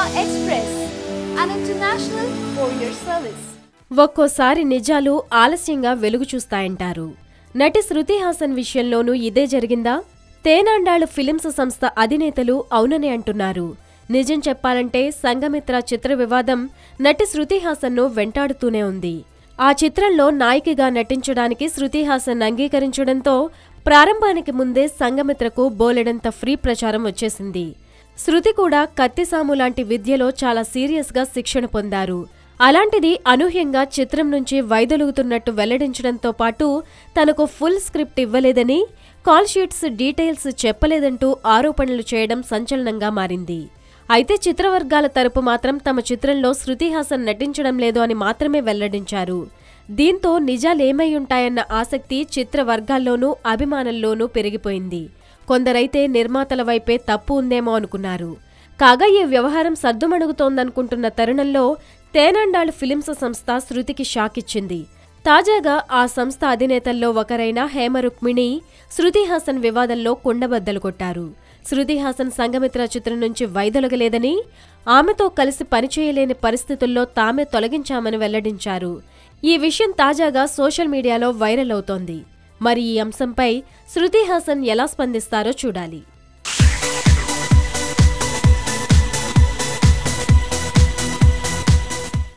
Express, an international courier service. ఒక్కోసారి నిజాలు ఆలస్యంగా వెలుగు చూస్తాయంటారు. నటి శృతి హాసన్ విషయంలోనూ ఇదే జరిగిందా? తేనాండాళ్ ఫిలిమ్స్ సంస్థ అధినేతలు అవునని అంటున్నారు. నిజం చెప్పాలంటే సంఘమిత్ర చిత్ర వివాదం నటి శృతి హాసన్ను వెంటాడుతూనే ఉంది. ఆ చిత్రంలో నాయికగా నటించడానికి శృతి హాసన్ అంగీకరించడంతో ప్రారంభానికి ముందే సంఘమిత్రకు బోలెడంత ఫ్రీ ప్రచారం వచ్చేసింది. శృతి కూడా కత్తిసాము లాంటి విద్యలో చాలా సీరియస్గా శిక్షణ పొందారు. అలాంటిది అనూహ్యంగా చిత్రం నుంచి వైదొలుగుతున్నట్టు వెల్లడించడంతో పాటు తనకు ఫుల్ స్క్రిప్ట్ ఇవ్వలేదని, కాల్ షీట్స్ డీటెయిల్స్ చెప్పలేదంటూ ఆరోపణలు చేయడం సంచలనంగా మారింది. అయితే చిత్రవర్గాల తరపు మాత్రం తమ చిత్రంలో శృతి హాసన్ నటించడం లేదు అని మాత్రమే వెల్లడించారు. దీంతో నిజాలేమైయుంటాయన్న ఆసక్తి చిత్రవర్గాల్లోనూ అభిమానుల్లోనూ పెరిగిపోయింది. కొందరైతే నిర్మాతల వైపే తప్పు ఉందేమో అనుకున్నారు. కాగా ఈ వ్యవహారం సద్దుమణుగుతోందనుకుంటున్న తరుణంలో తేనాండాళ్ ఫిలిమ్స్ సంస్థ శృతికి షాక్ ఇచ్చింది. తాజాగా ఆ సంస్థ అధినేతల్లో ఒకరైన హేమ రుక్మిణి శృతి హాసన్ వివాదంలో కుండబద్దలు కొట్టారు. శృతి హాసన్ సంఘమిత్ర చిత్రం నుంచి వైదొలగలేదని, ఆమెతో కలిసి పనిచేయలేని పరిస్థితుల్లో తామే తొలగించామని వెల్లడించారు. ఈ విషయం తాజాగా సోషల్ మీడియాలో వైరల్ అవుతోంది. మరి ఈ అంశంపై శృతి హాసన్ ఎలా స్పందిస్తారో చూడాలి.